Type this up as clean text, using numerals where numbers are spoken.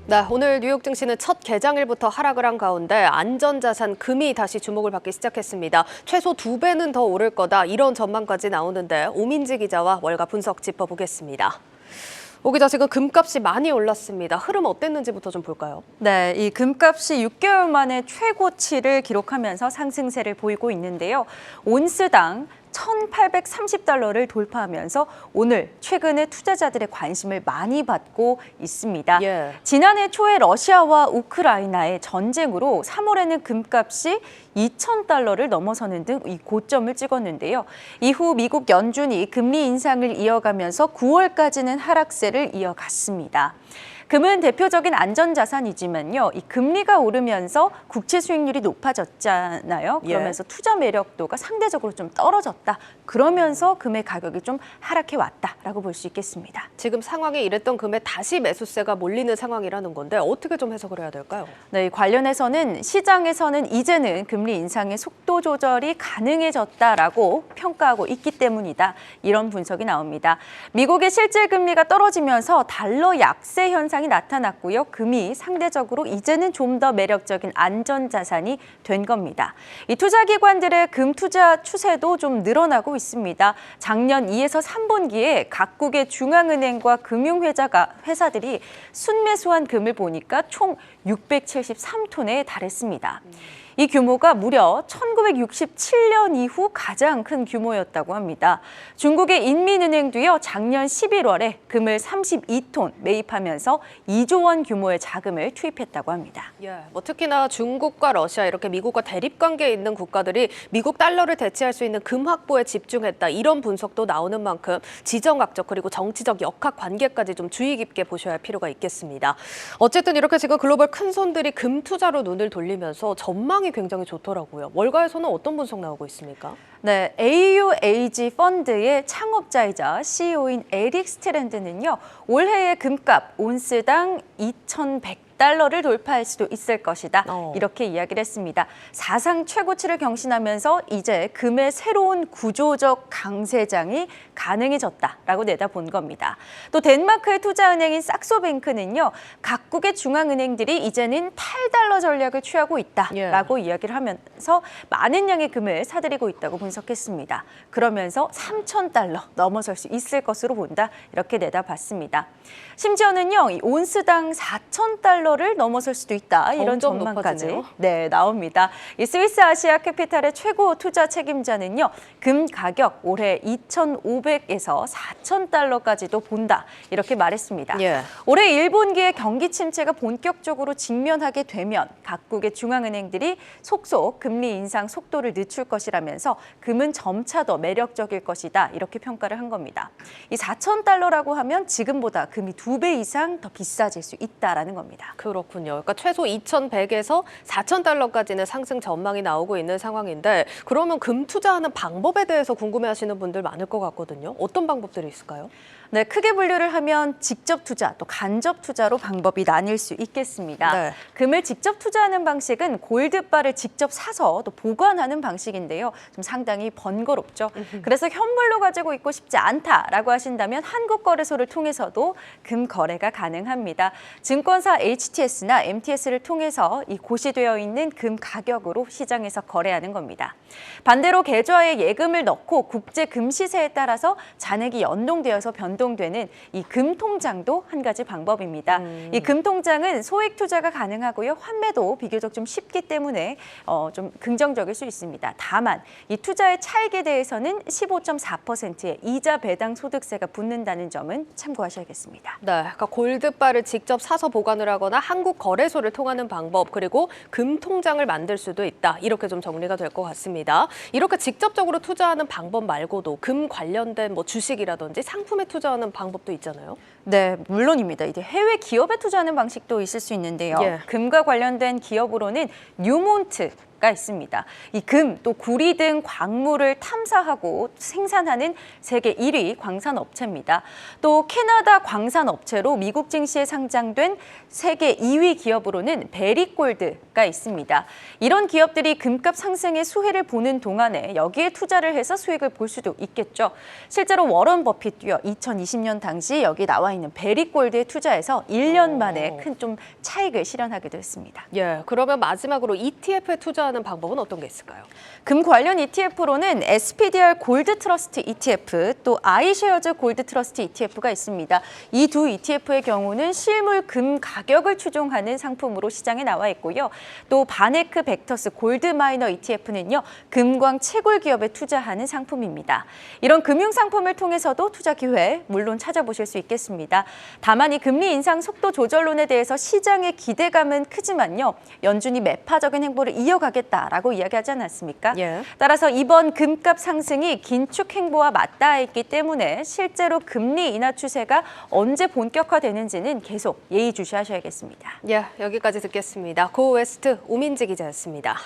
네, 오늘 뉴욕 증시는 첫 개장일부터 하락을 한 가운데 안전자산 금이 다시 주목을 받기 시작했습니다. 최소 2배는 더 오를 거다 이런 전망까지 나오는데 오민지 기자와 월가 분석 짚어보겠습니다. 오 기자, 지금 금값이 많이 올랐습니다. 흐름 어땠는지부터 좀 볼까요? 네, 이 금값이 6개월 만에 최고치를 기록하면서 상승세를 보이고 있는데요. 온스당 1,830달러를 돌파하면서 오늘 최근에 투자자들의 관심을 많이 받고 있습니다. 지난해 초에 러시아와 우크라이나의 전쟁으로 3월에는 금값이 2,000달러를 넘어서는 등 이 고점을 찍었는데요. 이후 미국 연준이 금리 인상을 이어가면서 9월까지는 하락세를 이어갔습니다. 금은 대표적인 안전자산이지만요. 이 금리가 오르면서 국채 수익률이 높아졌잖아요. 그러면서 투자 매력도가 상대적으로 좀 떨어졌다. 그러면서 금의 가격이 좀 하락해 왔다라고 볼 수 있겠습니다. 지금 상황이 이랬던 금에 다시 매수세가 몰리는 상황이라는 건데 어떻게 좀 해석을 해야 될까요? 네, 관련해서는 시장에서는 이제는 금리 인상의 속도 조절이 가능해졌다라고 평가하고 있기 때문이다. 이런 분석이 나옵니다. 미국의 실질 금리가 떨어지면서 달러 약세 현상이 나타났고요. 금이 상대적으로 이제는 좀 더 매력적인 안전자산이 된 겁니다. 이 투자기관들의 금 투자 추세도 좀 늘어나고 있습니다. 작년 2에서 3분기에 각국의 중앙은행과 금융회사들이 순매수한 금을 보니까 총 673톤에 달했습니다. 이 규모가 무려 1967년 이후 가장 큰 규모였다고 합니다. 중국의 인민은행도요, 작년 11월에 금을 32톤 매입하면서 2조 원 규모의 자금을 투입했다고 합니다. 특히나 중국과 러시아 이렇게 미국과 대립 관계에 있는 국가들이 미국 달러를 대체할 수 있는 금 확보에 집중했다. 이런 분석도 나오는 만큼 지정학적 그리고 정치적 역학 관계까지 좀 주의 깊게 보셔야 할 필요가 있겠습니다. 어쨌든 이렇게 지금 글로벌 큰 손들이 금 투자로 눈을 돌리면서 전망이 굉장히 좋더라고요. 월가에서는 어떤 분석 나오고 있습니까? 네, AUAG 펀드의 창업자이자 CEO인 에릭 스트랜드는요, 올해의 금값 온스당 2,100달러를 돌파할 수도 있을 것이다. 이렇게 이야기를 했습니다. 사상 최고치를 경신하면서 이제 금의 새로운 구조적 강세장이 가능해졌다라고 내다본 겁니다. 또 덴마크의 투자은행인 삭소뱅크는요, 각국의 중앙은행들이 이제는 탈달러 전략을 취하고 있다라고 이야기를 하면서 많은 양의 금을 사들이고 있다고 분석했습니다. 그러면서 3,000달러 넘어설 수 있을 것으로 본다. 이렇게 내다봤습니다. 심지어는요, 이 온스당 4,000달러를 넘어설 수도 있다. 이런 전망까지 나옵니다. 이 스위스 아시아 캐피탈의 최고 투자 책임자는요, 금 가격 올해 2,500에서 4,000달러까지도 본다. 이렇게 말했습니다. 올해 1분기에 경기 침체가 본격적으로 직면하게 되면 각국의 중앙은행들이 속속 금리 인상 속도를 늦출 것이라면서 금은 점차 더 매력적일 것이다. 이렇게 평가를 한 겁니다. 이 4,000달러라고 하면 지금보다 금이 2배 이상 더 비싸질 수 있다라는 겁니다. 그렇군요. 그러니까 최소 2,100에서 4,000달러까지는 상승 전망이 나오고 있는 상황인데 그러면 금 투자하는 방법에 대해서 궁금해하시는 분들 많을 것 같거든요. 어떤 방법들이 있을까요? 네, 크게 분류를 하면 직접 투자 또 간접 투자로 방법이 나뉠 수 있겠습니다. 금을 직접 투자하는 방식은 골드바를 직접 사서 또 보관하는 방식인데요. 좀 상당히 번거롭죠. 그래서 현물로 가지고 있고 싶지 않다라고 하신다면 한국거래소를 통해서도 금 거래가 가능합니다. 증권사 HTS나 MTS를 통해서 이 고시되어 있는 금 가격으로 시장에서 거래하는 겁니다. 반대로 계좌에 예금을 넣고 국제 금 시세에 따라서 잔액이 연동되어서 변동되는 이 금통장도 한 가지 방법입니다. 이 금통장은 소액 투자가 가능하고요. 환매도 비교적 좀 쉽기 때문에 좀 긍정적일 수 있습니다. 다만 이 투자의 차익에 대해서는 15.4%의 이자 배당 소득세가 붙는다는 점은 참고하셔야겠습니다. 네, 그러니까 골드바를 직접 사서 보관을 하거나 한국 거래소를 통하는 방법 그리고 금통장을 만들 수도 있다. 이렇게 좀 정리가 될 것 같습니다. 이렇게 직접적으로 투자하는 방법 말고도 금 관련된 뭐 주식이라든지 상품에 투자하는 방법도 있잖아요. 네, 물론입니다. 이제 해외 기업에 투자하는 방식도 있을 수 있는데요. 금과 관련된 기업으로는 뉴몬트 가 있습니다. 이 금, 또 구리 등 광물을 탐사하고 생산하는 세계 1위 광산업체입니다. 또 캐나다 광산업체로 미국 증시에 상장된 세계 2위 기업으로는 베리골드가 있습니다. 이런 기업들이 금값 상승의 수혜를 보는 동안에 여기에 투자를 해서 수익을 볼 수도 있겠죠. 실제로 워런 버핏도요, 2020년 당시 여기 나와 있는 베리골드에 투자해서 1년 만에 큰 좀 차익을 실현하기도 했습니다. 예, 그러면 마지막으로 ETF에 투자하는 방법은 어떤 게 있을까요? 금 관련 ETF로는 SPDR 골드 트러스트 ETF, 또 아이쉐어즈 골드 트러스트 ETF가 있습니다. 이 두 ETF의 경우는 실물 금 가격을 추종하는 상품으로 시장에 나와 있고요. 또 바네크 벡터스 골드 마이너 ETF는요, 금광 채굴 기업에 투자하는 상품입니다. 이런 금융 상품을 통해서도 투자 기회 물론 찾아보실 수 있겠습니다. 다만 이 금리 인상 속도 조절론에 대해서 시장의 기대감은 크지만요, 연준이 매파적인 행보를 이어가겠다라고 이야기하지 않았습니까? 예. 따라서 이번 금값 상승이 긴축 행보와 맞닿아 있기 때문에 실제로 금리 인하 추세가 언제 본격화되는지는 계속 예의주시하셔야겠습니다. 예, 여기까지 듣겠습니다. 고웨스트 오민지 기자였습니다.